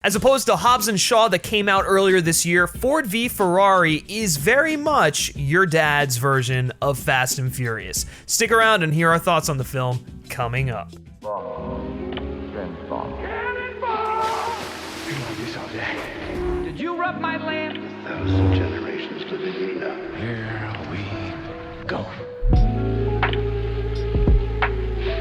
As opposed to Hobbs and Shaw that came out earlier this year, Ford v Ferrari is very much your dad's version of Fast and Furious. Stick around and hear our thoughts on the film coming up. Did you rub my land? 1,000 generations living in now. Here we go.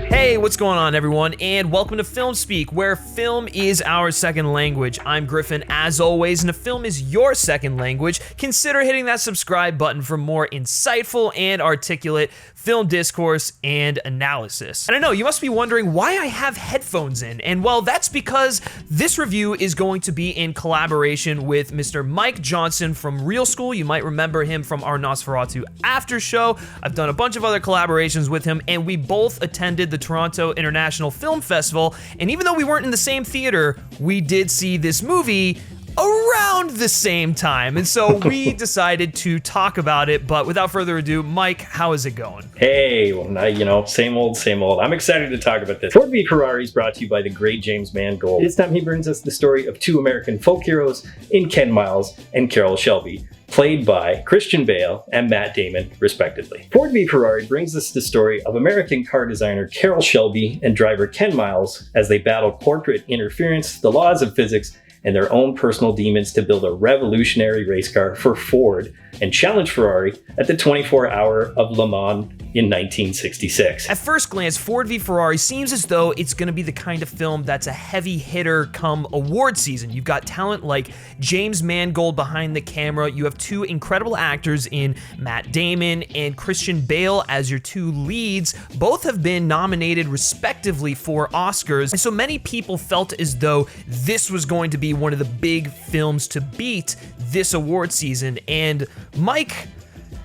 Hey, what's going on, everyone, and welcome to FilmSpeak, where film is our second language. I'm Griffin, as always, and if film is your second language, consider hitting that subscribe button for more insightful and articulate film discourse and analysis. And I know, you must be wondering why I have headphones in, and well, that's because this review is going to be in collaboration with Mr. Mike Johnson from Real School. You might remember him from our Nosferatu after show. I've done a bunch of other collaborations with him, and we both attended the Toronto International Film Festival, and even though we weren't in the same theater, we did see this movie around the same time, and so we decided to talk about it. But without further ado, Mike, how is it going? Hey, well, same old. I'm excited to talk about this. Ford v Ferrari is brought to you by the great James Mangold. This time he brings us the story of two American folk heroes in Ken Miles and Carroll Shelby, played by Christian Bale and Matt Damon, respectively. Ford v Ferrari brings us the story of American car designer Carroll Shelby and driver Ken Miles as they battle corporate interference, the laws of physics, and their own personal demons to build a revolutionary race car for Ford and challenge Ferrari at the 24-hour of Le Mans in 1966. At first glance, Ford v Ferrari seems as though it's going to be the kind of film that's a heavy hitter come award season. You've got talent like James Mangold behind the camera. You have two incredible actors in Matt Damon and Christian Bale as your two leads. Both have been nominated respectively for Oscars, and so many people felt as though this was going to be one of the big films to beat this award season. And Mike,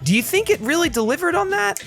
do you think it really delivered on that?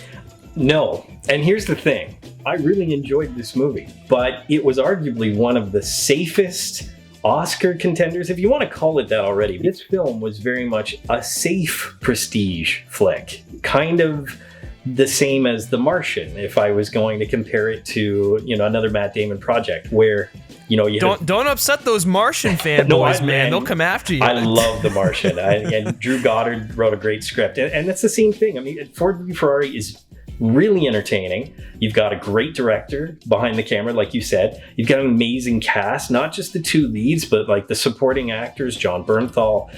No. And here's the thing. I really enjoyed this movie, but it was arguably one of the safest Oscar contenders, if you want to call it that already. This film was very much a safe prestige flick, kind of the same as The Martian, if I was going to compare it to, another Matt Damon project where, don't upset those Martian fanboys, man. They'll come after you. I love The Martian. And Drew Goddard wrote a great script, and that's the same thing. I mean, Ford v Ferrari is really entertaining. You've got a great director behind the camera, like you said. You've got an amazing cast, not just the two leads, but like the supporting actors. John Bernthal,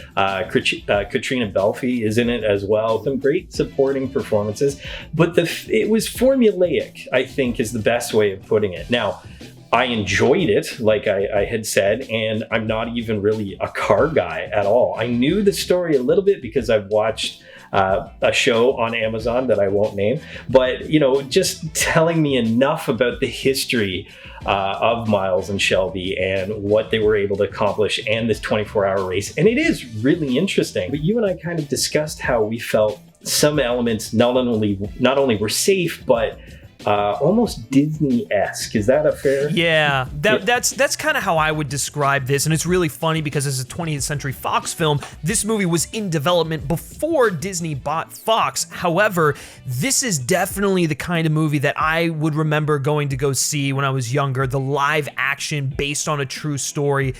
Katrina Belfi is in it as well. Some great supporting performances, but it was formulaic, I think, is the best way of putting it. Now, I enjoyed it, like I had said, and I'm not even really a car guy at all. I knew the story a little bit because I've watched a show on Amazon that I won't name, but just telling me enough about the history of Miles and Shelby and what they were able to accomplish and this 24-hour race. And it is really interesting. But you and I kind of discussed how we felt some elements not only were safe, but almost Disney-esque. Is that a fair? Yeah, that's kind of how I would describe this, and it's really funny because as a 20th Century Fox film, this movie was in development before Disney bought Fox. However, this is definitely the kind of movie that I would remember going to go see when I was younger, the live action based on a true story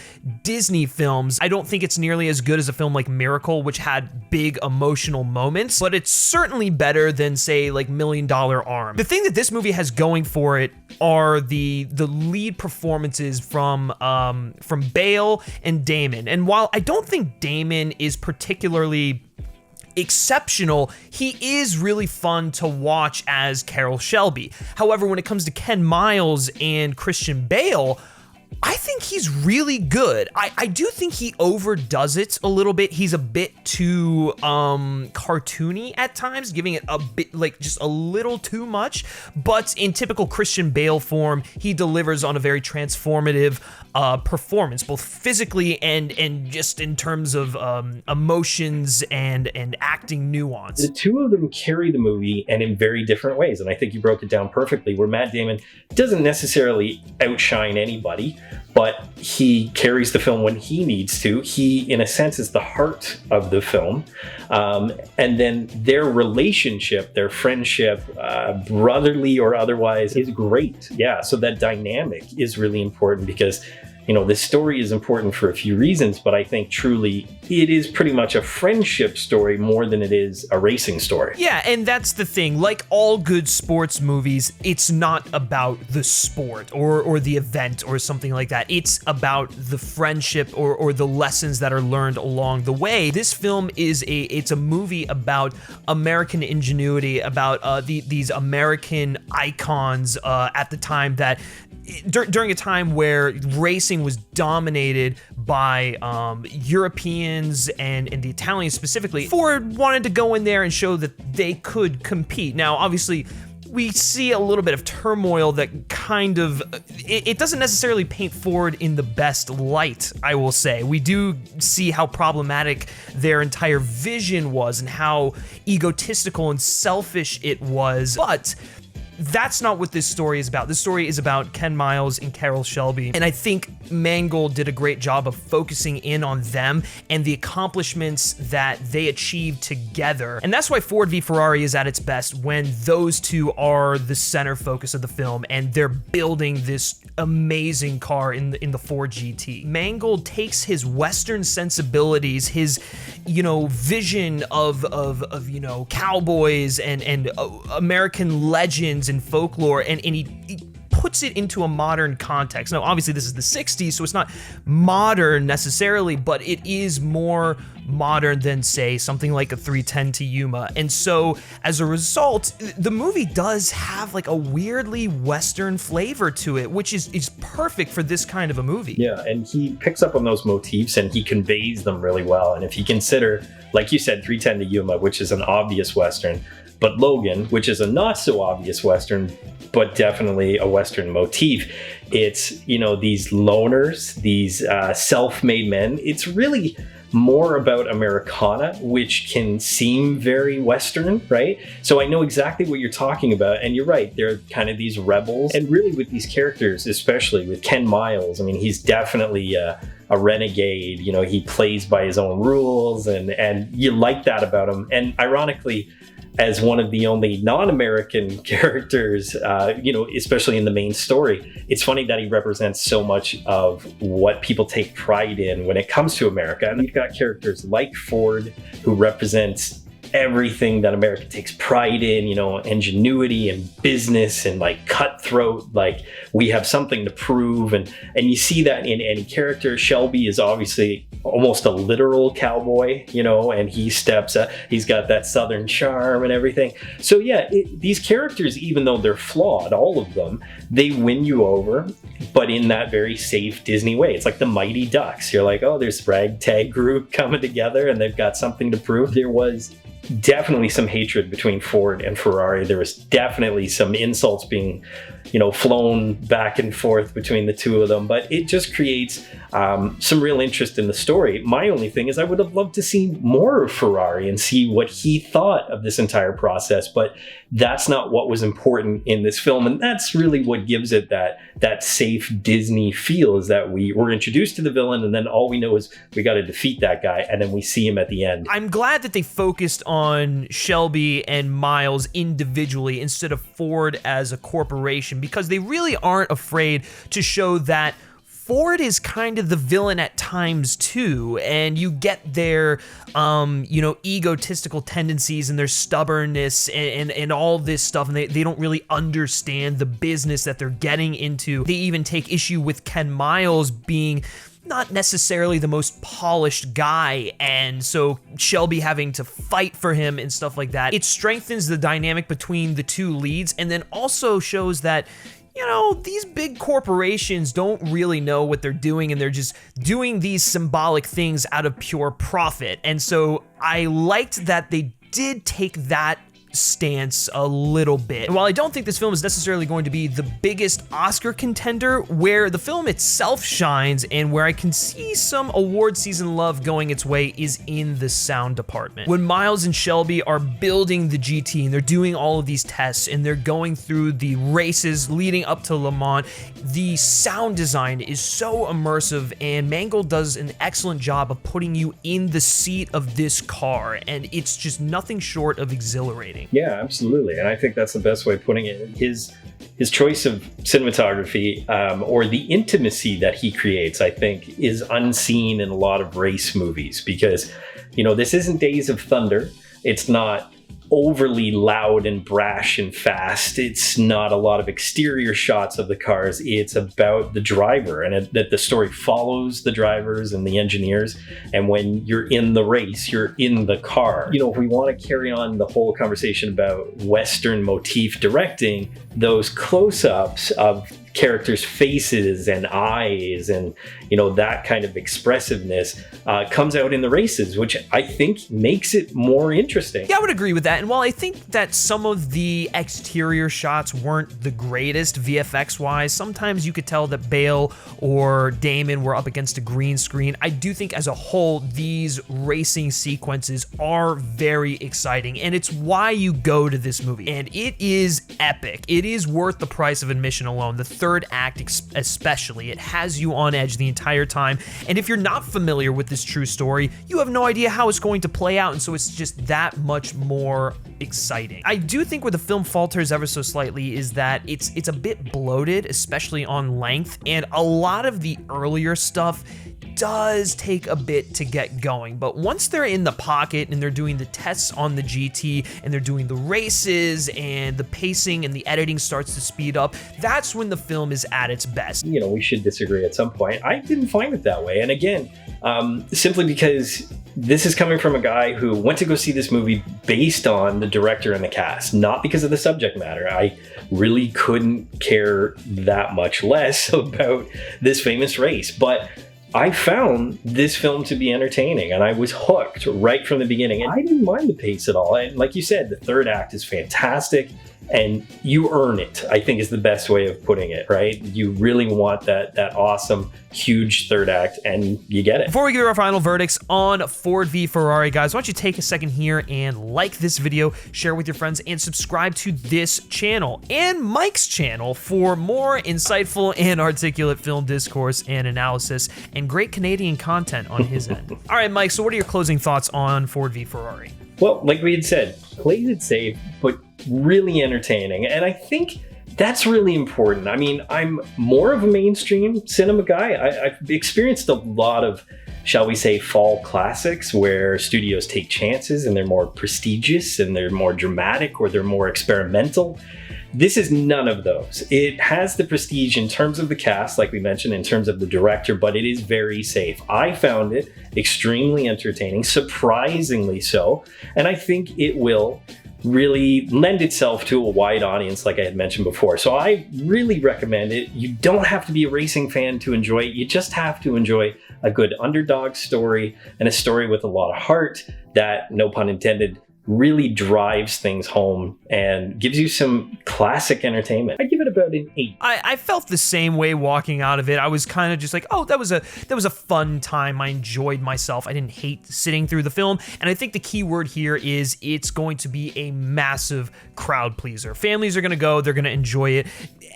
Disney films. I don't think it's nearly as good as a film like Miracle, which had big emotional moments, but it's certainly better than, say, like $1 Million Arm. The thing that this movie has going for it are the lead performances from Bale and Damon. And while I don't think Damon is particularly exceptional, he is really fun to watch as Carroll Shelby. However, when it comes to Ken Miles and Christian Bale, I think he's really good. I do think he overdoes it a little bit. He's a bit too cartoony at times, giving it a bit just a little too much. But in typical Christian Bale form, he delivers on a very transformative performance, both physically and just in terms of emotions and acting nuance. The two of them carry the movie, and in very different ways. And I think you broke it down perfectly, where Matt Damon doesn't necessarily outshine anybody, but he carries the film when he needs to. He, in a sense, is the heart of the film. And then their relationship, their friendship, brotherly or otherwise, is great. Yeah, so that dynamic is really important because this story is important for a few reasons, but I think truly it is pretty much a friendship story more than it is a racing story. Yeah, and that's the thing. Like all good sports movies, it's not about the sport or the event or something like that. It's about the friendship or the lessons that are learned along the way. This film it's a movie about American ingenuity, about these American icons at the time that during a time where racing was dominated by Europeans and the Italians specifically. Ford wanted to go in there and show that they could compete. Now, obviously, we see a little bit of turmoil that kind of, it doesn't necessarily paint Ford in the best light, I will say. We do see how problematic their entire vision was and how egotistical and selfish it was, but that's not what this story is about. This story is about Ken Miles and Carroll Shelby, and I think Mangold did a great job of focusing in on them and the accomplishments that they achieved together. And that's why Ford v Ferrari is at its best, when those two are the center focus of the film and they're building this amazing car in the Ford GT. Mangold takes his Western sensibilities, his vision of cowboys and American legends and folklore, and he puts it into a modern context. Now, obviously, this is the 60s, so it's not modern necessarily, but it is more modern than, say, something like a 310 to Yuma. And so, as a result, the movie does have like a weirdly Western flavor to it, which is perfect for this kind of a movie. Yeah, and he picks up on those motifs and he conveys them really well. And if you consider, like you said, 310 to Yuma, which is an obvious Western, but Logan, which is a not so obvious Western, but definitely a Western motif. It's, these loners, these self-made men. It's really more about Americana, which can seem very Western, right? So I know exactly what you're talking about, and you're right, they're kind of these rebels. And really with these characters, especially with Ken Miles, I mean, he's definitely a renegade. He plays by his own rules, and you like that about him. And ironically, as one of the only non-American characters, especially in the main story, it's funny that he represents so much of what people take pride in when it comes to America. And you've got characters like Ford, who represents everything that America takes pride in, ingenuity and business and like cutthroat, like we have something to prove. And you see that in any character. Shelby is obviously almost a literal cowboy, and he steps up, he's got that Southern charm and everything. So yeah, these characters, even though they're flawed, all of them, they win you over, but in that very safe Disney way. It's like the Mighty Ducks. You're like, oh, there's a ragtag group coming together and they've got something to prove. There was definitely some hatred between Ford and Ferrari. There was definitely some insults being, flown back and forth between the two of them, but it just creates some real interest in the story. My only thing is I would have loved to see more of Ferrari and see what he thought of this entire process, but that's not what was important in this film, and that's really what gives it that safe Disney feel, is that we were introduced to the villain, and then all we know is we got to defeat that guy, and then we see him at the end. I'm glad that they focused on Shelby and Miles individually instead of Ford as a corporation, because they really aren't afraid to show that Ford is kind of the villain at times too, and you get their, egotistical tendencies and their stubbornness and all this stuff, and they don't really understand the business that they're getting into. They even take issue with Ken Miles being not necessarily the most polished guy, and so Shelby having to fight for him and stuff like that. It strengthens the dynamic between the two leads, and then also shows that these big corporations don't really know what they're doing, and they're just doing these symbolic things out of pure profit. And so I liked that they did take that stance a little bit. And while I don't think this film is necessarily going to be the biggest Oscar contender, where the film itself shines and where I can see some award season love going its way is in the sound department. When Miles and Shelby are building the GT and they're doing all of these tests and they're going through the races leading up to Le Mans, the sound design is so immersive, and Mangold does an excellent job of putting you in the seat of this car, and it's just nothing short of exhilarating. exciting. Yeah, absolutely. And I think that's the best way of putting it. His choice of cinematography, or the intimacy that he creates, I think, is unseen in a lot of race movies because, this isn't Days of Thunder. It's not overly loud and brash and fast. It's not a lot of exterior shots of the cars. It's about the driver, and that the story follows the drivers and the engineers. And when you're in the race, you're in the car. If we want to carry on the whole conversation about Western motif directing, those close-ups of characters' faces and eyes and that kind of expressiveness comes out in the races, which I think makes it more interesting. Yeah, I would agree with that. And while I think that some of the exterior shots weren't the greatest VFX wise, sometimes you could tell that Bale or Damon were up against a green screen. I do think as a whole these racing sequences are very exciting, and it's why you go to this movie, and it is epic. It is worth the price of admission alone. The third act especially, it has you on edge the entire time, and if you're not familiar with this true story, you have no idea how it's going to play out, and so it's just that much more exciting. I do think where the film falters ever so slightly is that it's a bit bloated, especially on length, and a lot of the earlier stuff does take a bit to get going, but once they're in the pocket and they're doing the tests on the GT and they're doing the races and the pacing and the editing starts to speed up, that's when the film is at its best. We should disagree at some point. I didn't find it that way, and again, simply because this is coming from a guy who went to go see this movie based on the director and the cast, not because of the subject matter. I really couldn't care that much less about this famous race, but I found this film to be entertaining, and I was hooked right from the beginning. And I didn't mind the pace at all. And like you said, the third act is fantastic, and you earn it, I think is the best way of putting it, right? You really want that awesome, huge third act, and you get it. Before we give our final verdicts on Ford v Ferrari, guys, why don't you take a second here and like this video, share with your friends, and subscribe to this channel and Mike's channel for more insightful and articulate film discourse and analysis and great Canadian content on his end. All right, Mike, so what are your closing thoughts on Ford v Ferrari? Well, like we had said, plays it safe, but really entertaining. And I think that's really important. I mean, I'm more of a mainstream cinema guy. I've experienced a lot of, shall we say, fall classics where studios take chances and they're more prestigious and they're more dramatic or they're more experimental. This is none of those. It has the prestige in terms of the cast, like we mentioned, in terms of the director, but it is very safe. I found it extremely entertaining, surprisingly so, and I think it will really lend itself to a wide audience, like I had mentioned before. So I really recommend it. You don't have to be a racing fan to enjoy it. You just have to enjoy a good underdog story and a story with a lot of heart that, no pun intended, really drives things home and gives you some classic entertainment. I'd give it about an 8. I felt the same way walking out of it. I was kind of just like, oh, that was a fun time. I enjoyed myself. I didn't hate sitting through the film. And I think the key word here is it's going to be a massive crowd pleaser. Families are going to go, they're going to enjoy it.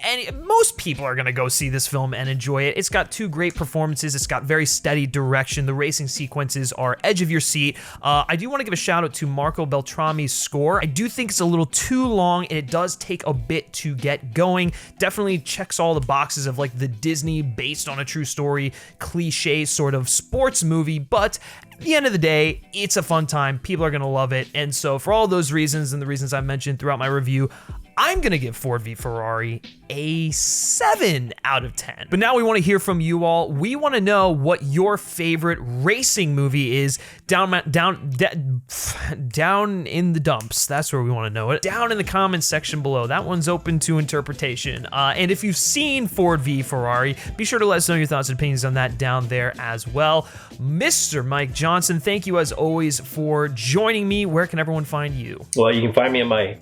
And most people are going to go see this film and enjoy it. It's got 2 great performances. It's got very steady direction. The racing sequences are edge of your seat. I do want to give a shout out to Marco Beltrami's score. I do think it's a little too long and it does take a bit to get going. Definitely checks all the boxes of like the Disney based on a true story cliche sort of sports movie, but at the end of the day, it's a fun time. People are going to love it. And so for all those reasons and the reasons I mentioned throughout my review, I'm going to give Ford v Ferrari a 7 out of 10. But now we want to hear from you all. We want to know what your favorite racing movie is down in the dumps. That's where we want to know it. Down in the comments section below. That one's open to interpretation. And if you've seen Ford v Ferrari, be sure to let us know your thoughts and opinions on that down there as well. Mr. Mike Johnson, thank you as always for joining me. Where can everyone find you? Well, you can find me on my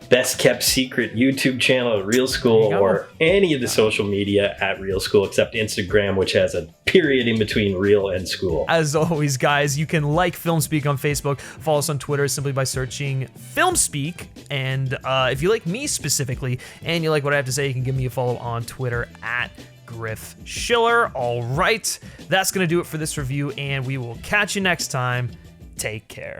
best kept secret YouTube channel at Real School, or any of the social media at Real School except Instagram, which has a period in between real and school. As always, guys, you can like FilmSpeak on Facebook, follow us on Twitter simply by searching FilmSpeak, and if you like me specifically and you like what I have to say, you can give me a follow on Twitter at Griff Schiller. All right, that's gonna do it for this review, and we will catch you next time. Take care.